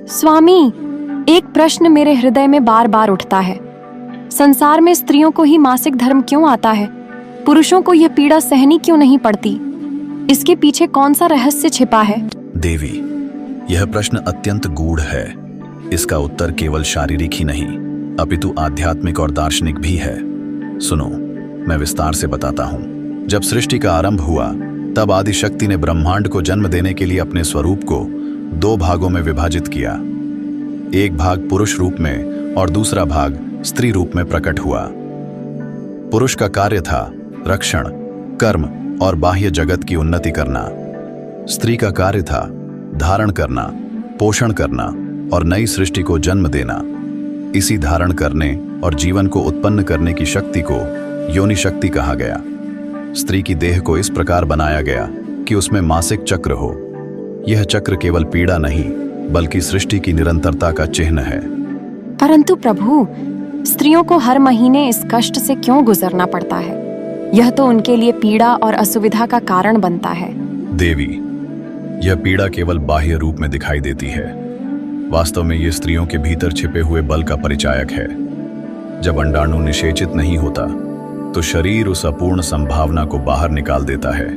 स्वामी, एक प्रश्न मेरे हृदय में बार बार उठता है। संसार में स्त्रियों को ही मासिक धर्म क्यों आता है? पुरुषों को यह पीड़ा सहनी क्यों नहीं पड़ती? इसके पीछे कौन सा रहस्य छिपा है? देवी, यह प्रश्न अत्यंत गूढ़ है। इसका उत्तर केवल शारीरिक ही नहीं, अपितु आध्यात्मिक और दार्शनिक भी है। सुनो, मैं विस्तार से बताता हूँ। जब सृष्टि का आरंभ हुआ, तब आदि शक्ति ने ब्रह्मांड को जन्म देने के लिए अपने स्वरूप को दो भागों में विभाजित किया। एक भाग पुरुष रूप में और दूसरा भाग स्त्री रूप में प्रकट हुआ। पुरुष का कार्य था रक्षण, कर्म और बाह्य जगत की उन्नति करना। स्त्री का कार्य था धारण करना, पोषण करना और नई सृष्टि को जन्म देना। इसी धारण करने और जीवन को उत्पन्न करने की शक्ति को योनि शक्ति कहा गया। स्त्री की देह को इस प्रकार बनाया गया कि उसमें मासिक चक्र हो। यह चक्र केवल पीड़ा नहीं, बल्कि सृष्टि की निरंतरता का चिन्ह है। परंतु प्रभु, स्त्रियों को हर महीने इस कष्ट से क्यों गुजरना पड़ता है? यह तो उनके लिए पीड़ा और असुविधा का कारण बनता है। देवी, यह पीड़ा केवल बाह्य रूप में दिखाई देती है। वास्तव में यह स्त्रियों के भीतर छिपे हुए बल का परिचायक है। जब अंडाणु निषेचित नहीं होता, तो शरीर उस अपूर्ण संभावना को बाहर निकाल देता है।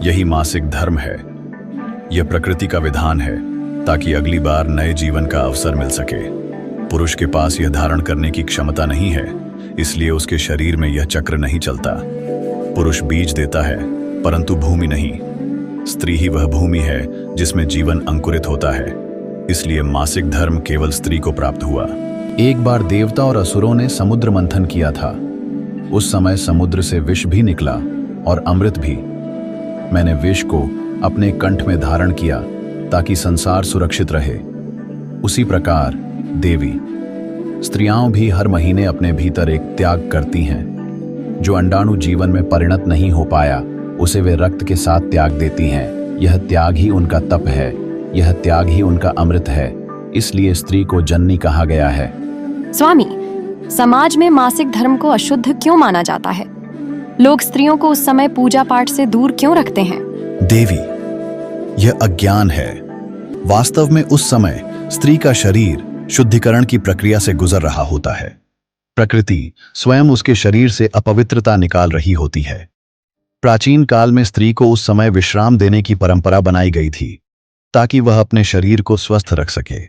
यही मासिक धर्म है। यह प्रकृति का विधान है, ताकि अगली बार नए जीवन का अवसर मिल सके। पुरुष के पास यह धारण करने की क्षमता नहीं है, इसलिए उसके शरीर में यह चक्र नहीं चलता। पुरुष बीज देता है, परंतु भूमि नहीं। स्त्री ही वह भूमि है जिसमें जीवन अंकुरित होता है। इसलिए मासिक धर्म केवल स्त्री को प्राप्त हुआ। एक बार देवता और असुरों ने समुद्र मंथन किया था। उस समय समुद्र से विष भी निकला और अमृत भी। मैंने विष को अपने कंठ में धारण किया ताकि संसार सुरक्षित रहे। उसी प्रकार देवी, स्त्रियां भी हर महीने अपने भीतर एक त्याग करती हैं। जो अंडाणु जीवन में परिणत नहीं हो पाया, उसे वे रक्त के साथ त्याग देती हैं। यह त्याग ही उनका तप है, यह त्याग ही उनका अमृत है। इसलिए स्त्री को जननी कहा गया है। स्वामी, समाज में मासिक धर्म को अशुद्ध क्यों माना जाता है? लोग स्त्रियों को उस समय पूजा पाठ से दूर क्यों रखते हैं? देवी, यह अज्ञान है। वास्तव में उस समय स्त्री का शरीर शुद्धिकरण की प्रक्रिया से गुजर रहा होता है। प्रकृति स्वयं उसके शरीर से अपवित्रता निकाल रही होती है। प्राचीन काल में स्त्री को उस समय विश्राम देने की परंपरा बनाई गई थी, ताकि वह अपने शरीर को स्वस्थ रख सके।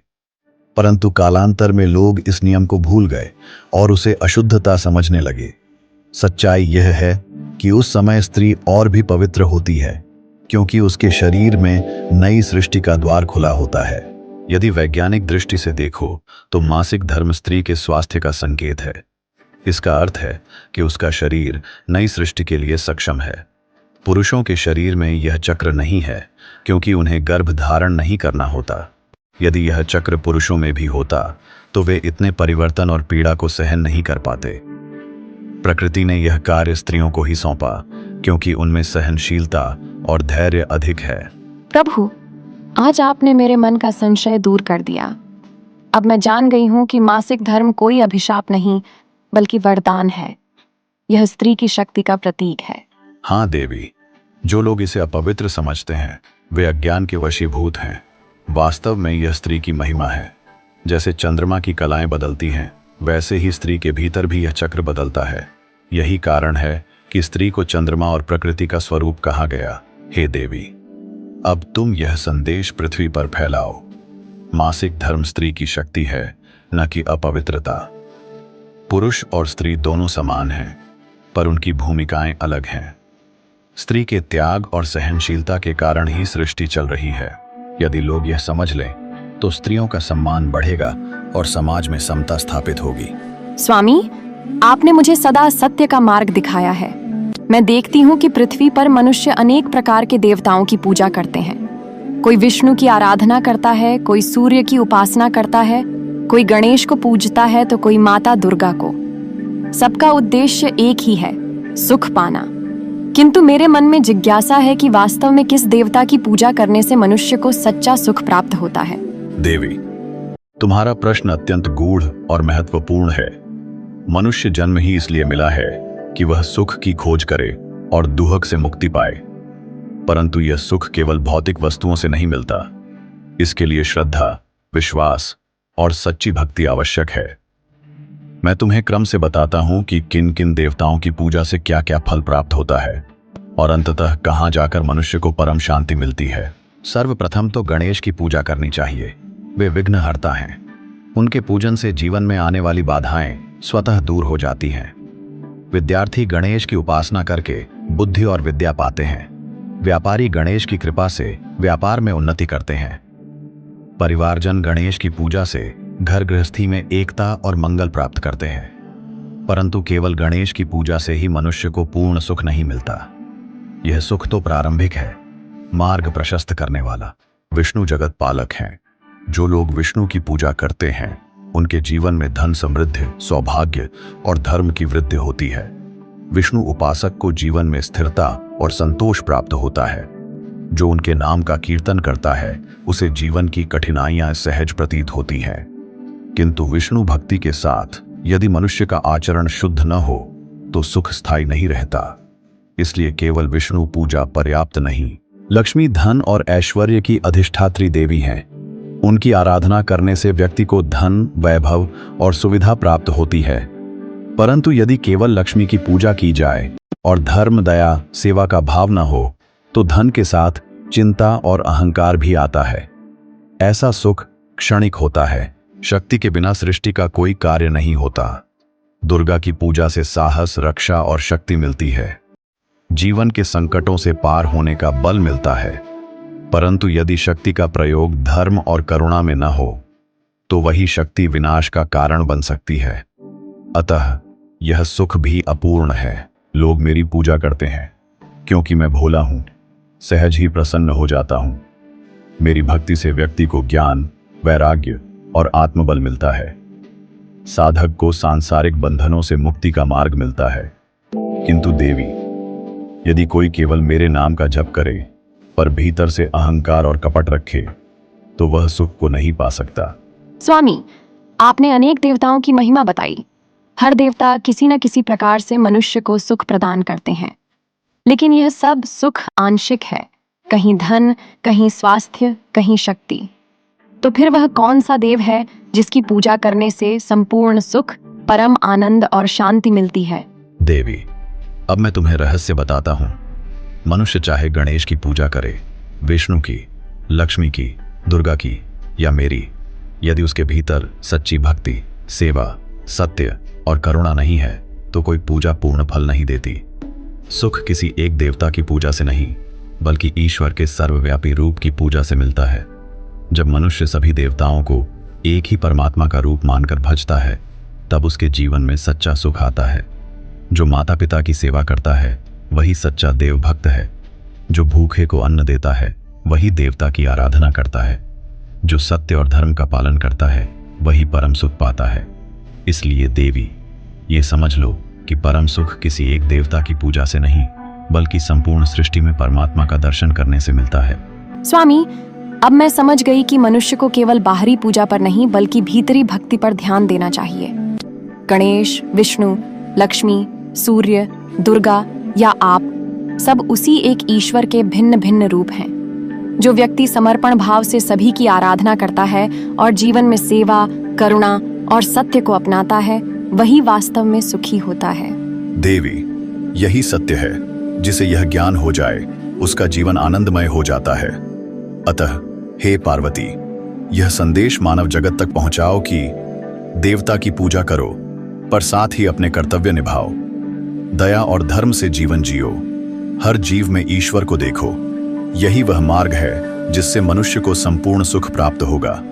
परंतु कालांतर में लोग इस नियम को भूल गए और उसे अशुद्धता समझने लगे। सच्चाई यह है कि उस समय स्त्री और भी पवित्र होती है, क्योंकि उसके शरीर में नई सृष्टि का द्वार खुला होता है। यदि वैज्ञानिक दृष्टि से देखो, तो मासिक धर्म स्त्री के स्वास्थ्य का संकेत है। इसका अर्थ है कि उसका शरीर नई सृष्टि के लिए सक्षम है। पुरुषों के शरीर में यह चक्र नहीं है, क्योंकि उन्हें गर्भ धारण नहीं करना होता। यदि यह चक्र पुरुषों में भी होता, तो वे इतने परिवर्तन और पीड़ा को सहन नहीं कर पाते। प्रकृति ने यह कार्य स्त्रियों को ही सौंपा, क्योंकि उनमें सहनशीलता और धैर्य अधिक है। प्रभु, आज आपने मेरे मन का संशय दूर कर दिया। अब मैं जान गई हूँ कि मासिक धर्म कोई अभिशाप नहीं, बल्कि वरदान है। यह स्त्री की शक्ति का प्रतीक है। हाँ देवी, जो लोग इसे अपवित्र समझते हैं, वे अज्ञान के वशीभूत हैं। वास्तव में यह स्त्री की महिमा है। जैसे चंद्रमा की कलाएं बदलती हैं, वैसे ही स्त्री के भीतर भी यह चक्र बदलता है। यही कारण है कि स्त्री को चंद्रमा और प्रकृति का स्वरूप कहा गया। हे देवी, अब तुम यह संदेश पृथ्वी पर फैलाओ। मासिक धर्म स्त्री की शक्ति है, न कि अपवित्रता। पुरुष और स्त्री दोनों समान हैं, पर उनकी भूमिकाएं अलग हैं। स्त्री के त्याग और सहनशीलता के कारण ही सृष्टि चल रही है। यदि लोग यह समझ लें, तो स्त्रियों का सम्मान बढ़ेगा और समाज में समता स्थापित होगी। स्वामी, आपने मुझे सदा सत्य का मार्ग दिखाया है। मैं देखती हूँ कि पृथ्वी पर मनुष्य अनेक प्रकार के देवताओं की पूजा करते हैं। कोई विष्णु की आराधना करता है, कोई सूर्य की उपासना करता है, कोई गणेश को पूजता है, तो कोई माता दुर्गा को। सबका उद्देश्य एक ही है, सुख पाना। किंतु मेरे मन में जिज्ञासा है कि वास्तव में किस देवता की पूजा करने से मनुष्य को सच्चा सुख प्राप्त होता है? देवी, तुम्हारा प्रश्न अत्यंत गूढ़ और महत्वपूर्ण है। मनुष्य जन्म ही इसलिए मिला है कि वह सुख की खोज करे और दुहक से मुक्ति पाए। परंतु यह सुख केवल भौतिक वस्तुओं से नहीं मिलता। इसके लिए श्रद्धा, विश्वास और सच्ची भक्ति आवश्यक है। मैं तुम्हें क्रम से बताता हूं कि किन किन देवताओं की पूजा से क्या क्या फल प्राप्त होता है और अंततः कहां जाकर मनुष्य को परम शांति मिलती है। सर्वप्रथम तो गणेश की पूजा करनी चाहिए। वे विघ्नहर्ता हैं। उनके पूजन से जीवन में आने वाली बाधाएं स्वतः दूर हो जाती हैं। विद्यार्थी गणेश की उपासना करके बुद्धि और विद्या पाते हैं। व्यापारी गणेश की कृपा से व्यापार में उन्नति करते हैं। परिवारजन गणेश की पूजा से घर गृहस्थी में एकता और मंगल प्राप्त करते हैं। परंतु केवल गणेश की पूजा से ही मनुष्य को पूर्ण सुख नहीं मिलता। यह सुख तो प्रारंभिक है, मार्ग प्रशस्त करने वाला। विष्णु जगत पालक हैं। जो लोग विष्णु की पूजा करते हैं उनके जीवन में धन समृद्धि, सौभाग्य और धर्म की वृद्धि होती है। विष्णु उपासक को जीवन में स्थिरता और संतोष प्राप्त होता है। जो उनके नाम का कीर्तन करता है उसे जीवन की कठिनाइयां सहज प्रतीत होती हैं। किंतु विष्णु भक्ति के साथ यदि मनुष्य का आचरण शुद्ध न हो तो सुख स्थायी नहीं रहता। इसलिए केवल विष्णु पूजा पर्याप्त नहीं। लक्ष्मी धन और ऐश्वर्य की अधिष्ठात्री देवी हैं। उनकी आराधना करने से व्यक्ति को धन, वैभव और सुविधा प्राप्त होती है। परंतु यदि केवल लक्ष्मी की पूजा की जाए और धर्म, दया, सेवा का भाव न हो तो धन के साथ चिंता और अहंकार भी आता है। ऐसा सुख क्षणिक होता है। शक्ति के बिना सृष्टि का कोई कार्य नहीं होता। दुर्गा की पूजा से साहस, रक्षा और शक्ति मिलती है। जीवन के संकटों से पार होने का बल मिलता है। परंतु यदि शक्ति का प्रयोग धर्म और करुणा में न हो तो वही शक्ति विनाश का कारण बन सकती है। अतः यह सुख भी अपूर्ण है। लोग मेरी पूजा करते हैं क्योंकि मैं भोला हूं, सहज ही प्रसन्न हो जाता हूं। मेरी भक्ति से व्यक्ति को ज्ञान, वैराग्य और आत्मबल मिलता है। साधक को सांसारिक बंधनों से मुक्ति का मार्ग मिलता है। किंतु देवी, यदि कोई केवल मेरे नाम का जप करे पर भीतर से अहंकार और कपट रखे तो वह सुख को नहीं पा सकता। स्वामी, आपने अनेक देवताओं की महिमा बताई। हर देवता किसी न किसी प्रकार से मनुष्य को सुख प्रदान करते हैं, लेकिन यह सब सुख आंशिक है। कहीं धन, कहीं स्वास्थ्य, कहीं शक्ति। तो फिर वह कौन सा देव है जिसकी पूजा करने से संपूर्ण सुख, परम आनंद और शांति मिलती है? देवी, अब मैं तुम्हें रहस्य बताता हूं। मनुष्य चाहे गणेश की पूजा करे, विष्णु की, लक्ष्मी की, दुर्गा की या मेरी, यदि उसके भीतर सच्ची भक्ति, सेवा, सत्य और करुणा नहीं है तो कोई पूजा पूर्ण फल नहीं देती। सुख किसी एक देवता की पूजा से नहीं बल्कि ईश्वर के सर्वव्यापी रूप की पूजा से मिलता है। जब मनुष्य सभी देवताओं को एक ही परमात्मा का रूप मानकर भजता है तब उसके जीवन में सच्चा सुख आता है। जो माता पिता की सेवा करता है वही सच्चा देव भक्त है। जो भूखे को अन्न देता है वही देवता की आराधना करता है। जो सत्य और धर्म का पालन करता है वही परम सुख पाता है। इसलिए देवी, ये समझ लो कि परम सुख किसी एक देवता की पूजा से नहीं बल्कि संपूर्ण सृष्टि में परमात्मा का दर्शन करने से मिलता है। स्वामी, अब मैं समझ गई कि मनुष्य को केवल बाहरी पूजा पर नहीं बल्कि भीतरी भक्ति पर ध्यान देना चाहिए। गणेश, विष्णु, लक्ष्मी, सूर्य, दुर्गा या आप सब उसी एक ईश्वर के भिन्न भिन्न रूप हैं। जो व्यक्ति समर्पण भाव से सभी की आराधना करता है और जीवन में सेवा, करुणा और सत्य को अपनाता है वही वास्तव में सुखी होता है। देवी, यही सत्य है। जिसे यह ज्ञान हो जाए उसका जीवन आनंदमय हो जाता है। अतः हे पार्वती, यह संदेश मानव जगत तक पहुंचाओ कि देवता की पूजा करो पर साथ ही अपने कर्तव्य निभाओ। दया और धर्म से जीवन जियो। हर जीव में ईश्वर को देखो। यही वह मार्ग है जिससे मनुष्य को संपूर्ण सुख प्राप्त होगा।